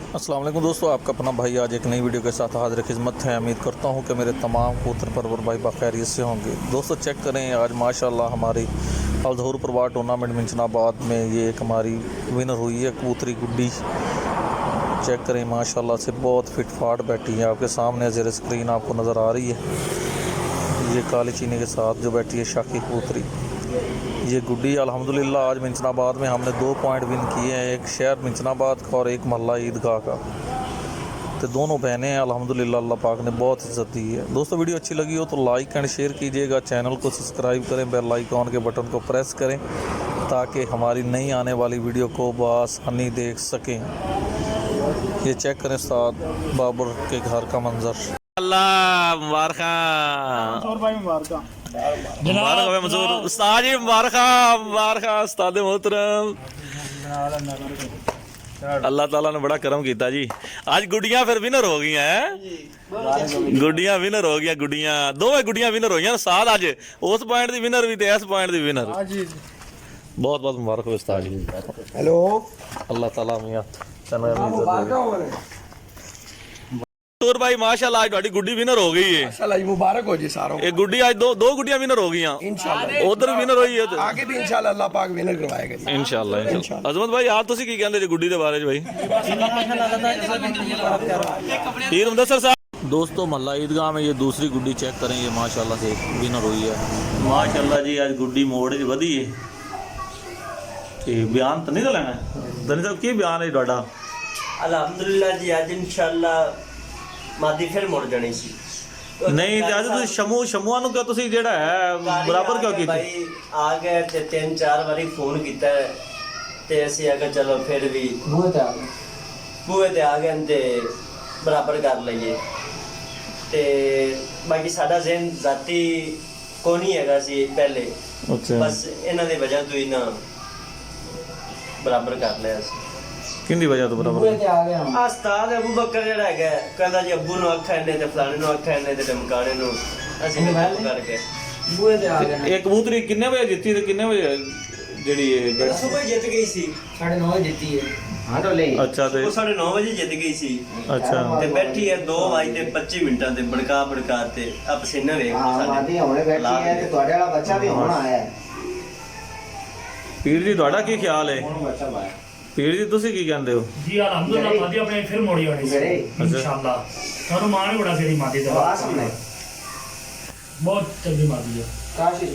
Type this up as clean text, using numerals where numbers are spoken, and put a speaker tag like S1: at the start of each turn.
S1: अस्सलाम वालेकुम दोस्तों, आपका अपना भाई आज एक नई वीडियो के साथ हाजिर खिदमत है। उम्मीद करता हूँ कि मेरे तमाम कबूतर परवर भाई बाखैरियत से होंगे। दोस्तों चेक करें, आज माशाल्लाह हमारी अलजहूर परवार टूर्नामेंट मिंचनाबाद में ये एक हमारी विनर हुई है कबूतरी गुड्डी। चेक करें माशाल्लाह से बहुत फिट फाट बैठी है, आपके सामने ज़ेर स्क्रीन आपको नज़र आ रही है। ये काली चीनी के साथ जो बैठी है शाकी कबूतरी, ये गुड्डी अल्हम्दुलिल्लाह आज मिंचनाबाद में हमने 2 पॉइंट विन किए हैं, एक शहर मिंचनाबाद का और एक महल्ला ईदगाह का। तो दोनों बहनें हैं अल्हम्दुलिल्लाह, अल्लाह पाक ने बहुत इज्जत दी है। दोस्तों वीडियो अच्छी लगी हो तो लाइक एंड शेयर कीजिएगा, चैनल को सब्सक्राइब करें, बेल आइकॉन के बटन को प्रेस करें ताकि हमारी नई आने वाली वीडियो को बआसानी देख सकें। ये चेक करें उस्ताद बाबर के घर का मंजर। अल्लाह मुबारक मंजूर उस्ताद जी, मुबारक उस्ताद मोहतरम। अल्लाह ताला ने बड़ा करम किया जी। आज गुड़ियां फिर विनर हो गई हैं, गुड़ियां विनर हो गई, गुड़ियां दोवें गुड़ियां विनर हो गई साल। आज उस पॉइंट दी विनर भी ते इस पॉइंट दी विनर। बहुत बहुत मुबारक हो उस्ताद जी।
S2: हेलो,
S1: अल्लाह ताला मियां तोर भाई माशाल्लाह आज ਤੁਹਾਡੀ गुड्डी विनर हो गई है।
S2: माशाल्लाह मुबारक हो जी सारों।
S1: एक गुड्डी आज दो गुड्डियां विनर हो गई हैं
S2: इंशाल्लाह,
S1: उधर विनर हुई है तो
S2: आगे भी इंशाल्लाह अल्लाह पाक विनर करवाएगा जी
S1: इंशाल्लाह। अजमत भाई आप तुसी की कहंदे जी गुड्डी दे बारे च भाई? पीर मुदस्सर साहब। दोस्तों महल्ला ईदगाह में ये दूसरी गुड्डी चेक करें, ये माशाल्लाह से विनर हुई है माशाल्लाह जी। आज गुड्डी मोड़ च वधी है ते बयान तो नहीं लेना दनी साहब, की बयान है ਤੁਹਾਡਾ?
S3: अल्हम्दुलिल्लाह जी आज इंशाल्लाह मादी फिर मुड़ जानी सी।
S1: नहीं ते आज ਤੁਸੀਂ ਸ਼ਮੂਆਂ ਨੂੰ ਕਿਉਂ ਤੁਸੀਂ ਜਿਹੜਾ ਹੈ ਬਰਾਬਰ ਕਿਉਂ ਕੀਤਾ?
S3: भाई आ गए ते 3-4 बारी फोन किया ते ਅਸੀਂ आगे चलो फिर भी बूहे ते आ गए ते बराबर कर लईए ते बाकी साडा ज़हन जाती कोनी हैगा सी पहले।
S1: अच्छा,
S3: बस इन्हां दी वजह तो ही ना बराबर कर लिया सी।
S1: किंदी वजह तो बराबर?
S3: उस्ताद अबू बकर ਜਿਹੜਾ ਹੈਗਾ ਕਹਿੰਦਾ ਜੀ ਅੱਬੂ ਨੂੰ ਅੱਖਾਂ ਨੇ ਤੇ ਫਲਾਣੇ ਨੂੰ ਅੱਖਾਂ ਨੇ ਤੇ ਧਮਕਾਣੇ ਨੂੰ ਅਸੀਂ ਚੁੱਪ ਕਰਕੇ ਬੂਏ ਤੇ ਆ ਗਏ।
S1: ਇਹ ਕਬੂਤਰੀ ਕਿੰਨੇ ਵਜੇ ਜਿੱਤੀ ਤੇ ਕਿੰਨੇ ਵਜੇ ਜਿਹੜੀ ਇਹ
S3: ਸੁਬਹ ਜਿੱਤ ਗਈ ਸੀ
S4: 9:30 ਵਜੇ ਜਿੱਤੀ ਹੈ। ਹਾਂ ਢੋਲੇ।
S1: ਅੱਛਾ ਤੇ
S3: ਉਹ 9:30 ਵਜੇ ਜਿੱਤ ਗਈ ਸੀ
S1: ਅੱਛਾ
S3: ਤੇ ਬੈਠੀ ਹੈ 2:25 ਮਿੰਟਾਂ ਤੇ ਬੜਕਾ ਤੇ ਆ ਪਸੀਨਾ ਵੇਖ
S4: ਹਾਂ ਮਾਦੀ ਹੁਣੇ ਬੈਠੀ ਹੈ ਤੇ ਤੁਹਾਡੇ ਵਾਲਾ ਬੱਚਾ ਵੀ ਹੁਣ ਆਇਆ ਹੈ।
S1: ਪੀਰ ਜੀ ਤੁਹਾਡਾ ਕੀ ਖਿਆਲ ਹੈ?
S4: ਹੁਣ ਬੱਚਾ ਬਾਇਆ
S1: ਪੀਰ ਜੀ ਤੁਸੀਂ ਕੀ ਕਹਿੰਦੇ ਹੋ?
S5: जी अलहमदुलिल्लाह मादी अपने फिर मोड़ी वाली से इंशाल्लाह थानू मान बड़ा सेरी मादी दा
S4: बास हमने
S5: बहुत चंगी मादी है।
S4: काशी